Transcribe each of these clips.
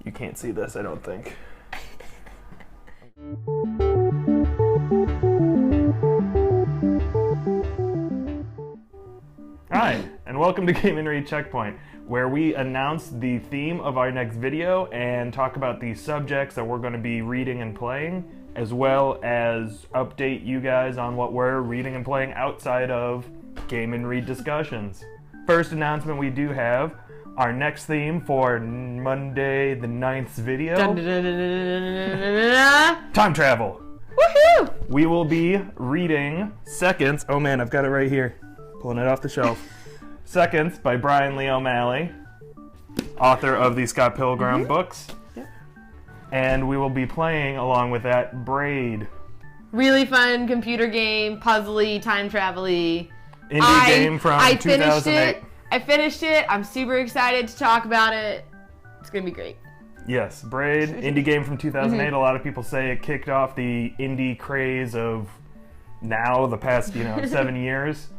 You can't see this, I don't think. Hi, and welcome to Game and Read Checkpoint, where we announce the theme of our next video and talk about the subjects that we're going to be reading and playing, as well as update you guys on what we're reading and playing outside of Game and Read discussions. First announcement we do have, our next theme for Monday the 9th's video, time travel. Woohoo! We will be reading Seconds, oh man, I've got it right here, pulling it off the shelf. Seconds by Brian Lee O'Malley, author of the Scott Pilgrim books. Yep. And we will be playing, along with that, Braid. Really fun computer game, puzzly, time travel-y. Indie game from 2008. I finished it. I'm super excited to talk about it. It's going to be great. Yes, Braid, indie game from 2008. A lot of people say it kicked off the indie craze of now, the past, 7 years.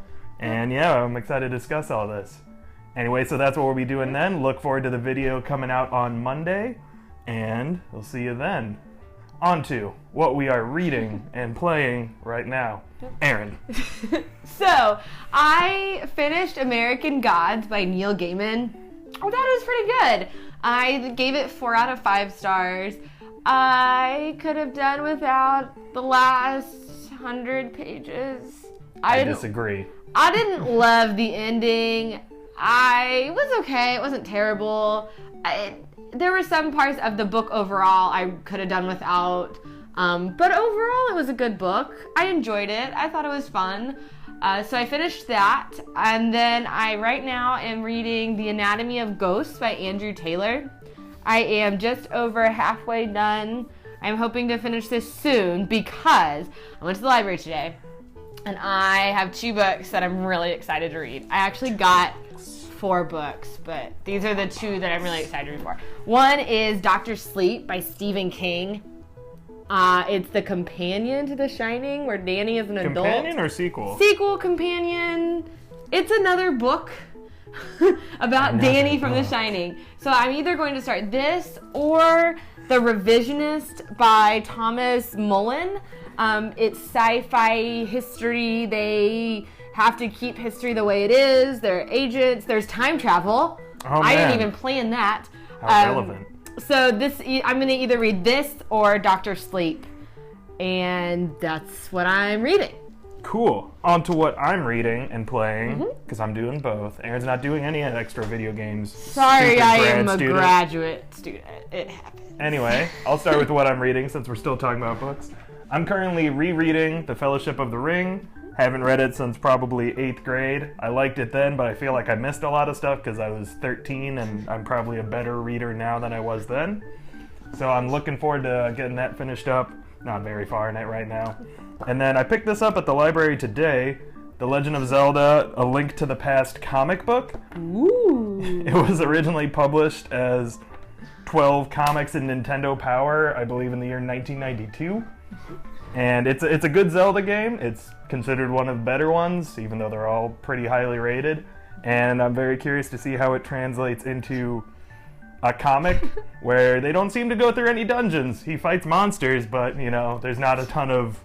And yeah, I'm excited to discuss all this. Anyway, so that's what we'll be doing then. Look forward to the video coming out on Monday, and we'll see you then. On to what we are reading and playing right now. Erin. So, I finished American Gods by Neil Gaiman. I thought it was pretty good. I gave it 4 out of 5 stars. I could have done without the last 100 pages. I disagree. I didn't love the ending. It was okay. It wasn't terrible. There were some parts of the book overall I could have done without. But overall, it was a good book. I enjoyed it. I thought it was fun. So I finished that. And then I right now am reading The Anatomy of Ghosts by Andrew Taylor. I am just over halfway done. I'm hoping to finish this soon because I went to the library today. And I have 2 books that I'm really excited to read. I actually got 4 books, but these are the 2 that I'm really excited to read for. One is Dr. Sleep by Stephen King. It's the companion to The Shining, where Danny is an adult. Companion or sequel? Sequel, companion. It's another book about Danny from The Shining. So I'm either going to start this or The Revisionist by Thomas Mullen. It's sci-fi history. They have to keep history the way it is. They're agents. There's time travel. Oh, I man. didn't even plan that. How relevant. So I'm going to either read this or Dr. Sleep. And that's what I'm reading. Cool. On to what I'm reading and playing, because I'm doing both. Erin's not doing any extra video games. Sorry, I am a graduate student. It happens. Anyway, I'll start with what I'm reading since we're still talking about books. I'm currently rereading The Fellowship of the Ring. Haven't read it since probably 8th grade. I liked it then, but I feel like I missed a lot of stuff because I was 13 and I'm probably a better reader now than I was then. So I'm looking forward to getting that finished up. Not very far in it right now. And then I picked this up at the library today, The Legend of Zelda: A Link to the Past comic book. Ooh. It was originally published as 12 Comics in Nintendo Power, I believe in the year 1992. And it's a good Zelda game. It's considered one of the better ones, even though they're all pretty highly rated. And I'm very curious to see how it translates into a comic where they don't seem to go through any dungeons. He fights monsters, but, there's not a ton of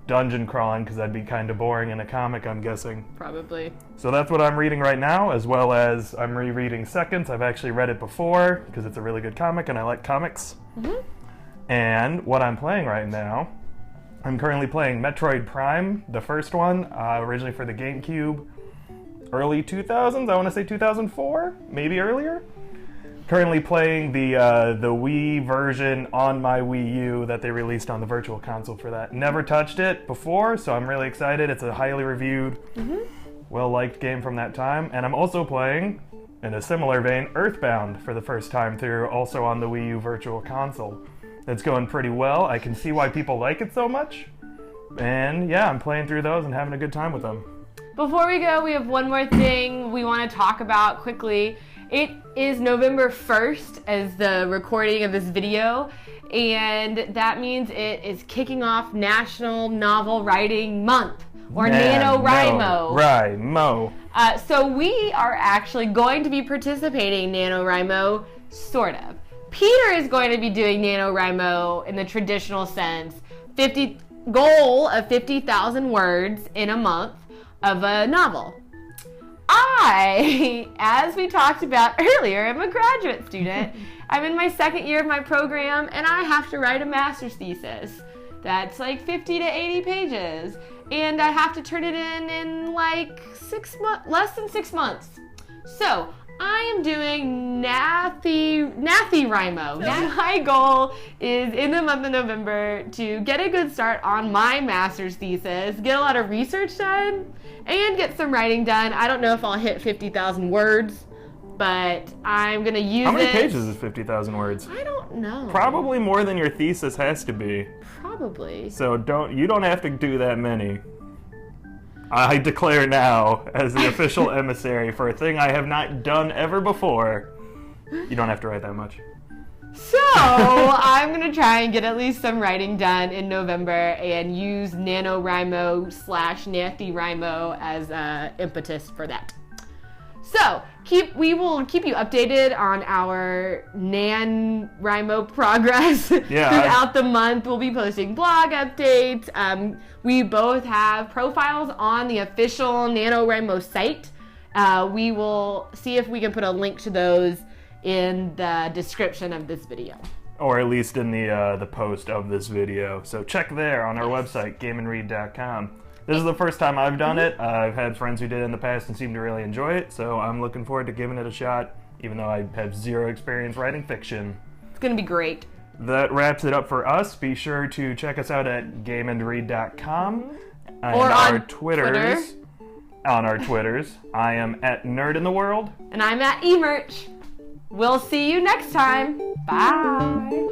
dungeon crawling because that'd be kind of boring in a comic, I'm guessing. Probably. So that's what I'm reading right now, as well as I'm rereading Seconds. I've actually read it before because it's a really good comic and I like comics. And what I'm playing right now, I'm currently playing Metroid Prime, the first one, originally for the GameCube, early 2000s, I want to say 2004, maybe earlier. Currently playing the Wii version on my Wii U that they released on the Virtual Console for that. Never touched it before, so I'm really excited. It's a highly reviewed, well-liked game from that time. And I'm also playing, in a similar vein, Earthbound for the first time through, also on the Wii U Virtual Console. It's going pretty well. I can see why people like it so much. And yeah, I'm playing through those and having a good time with them. Before we go, we have one more thing we want to talk about quickly. It is November 1st as the recording of this video, and that means it is kicking off National Novel Writing Month, or NaNoWriMo. So we are actually going to be participating in NaNoWriMo, sort of. Peter is going to be doing NaNoWriMo in the traditional sense, goal of 50,000 words in a month of a novel. I, as we talked about earlier, am a graduate student. I'm in my second year of my program, and I have to write a master's thesis. That's like 50 to 80 pages. And I have to turn it in like less than 6 months. So I am doing NaNoWriMo. My goal is in the month of November to get a good start on my master's thesis, get a lot of research done, and get some writing done. I don't know if I'll hit 50,000 words, but I'm going to use it. How many pages is 50,000 words? I don't know. Probably more than your thesis has to be. Probably. So you don't have to do that many. I declare now, as the official emissary for a thing I have not done ever before, you don't have to write that much. So, I'm going to try and get at least some writing done in November and use NaNoWriMo/NaNoWriMo as impetus for that. So, we will keep you updated on our NaNoWriMo progress throughout the month. We'll be posting blog updates. We both have profiles on the official NaNoWriMo site. We will see if we can put a link to those in the description of this video. Or at least in the post of this video. So check there on our website, gameandread.com. This is the first time I've done it. I've had friends who did it in the past and seem to really enjoy it, so I'm looking forward to giving it a shot, even though I have zero experience writing fiction. It's going to be great. That wraps it up for us. Be sure to check us out at gameandread.com and or our Twitters. On our Twitters. I am at NerdInTheWorld. And I'm at eMerch. We'll see you next time. Bye.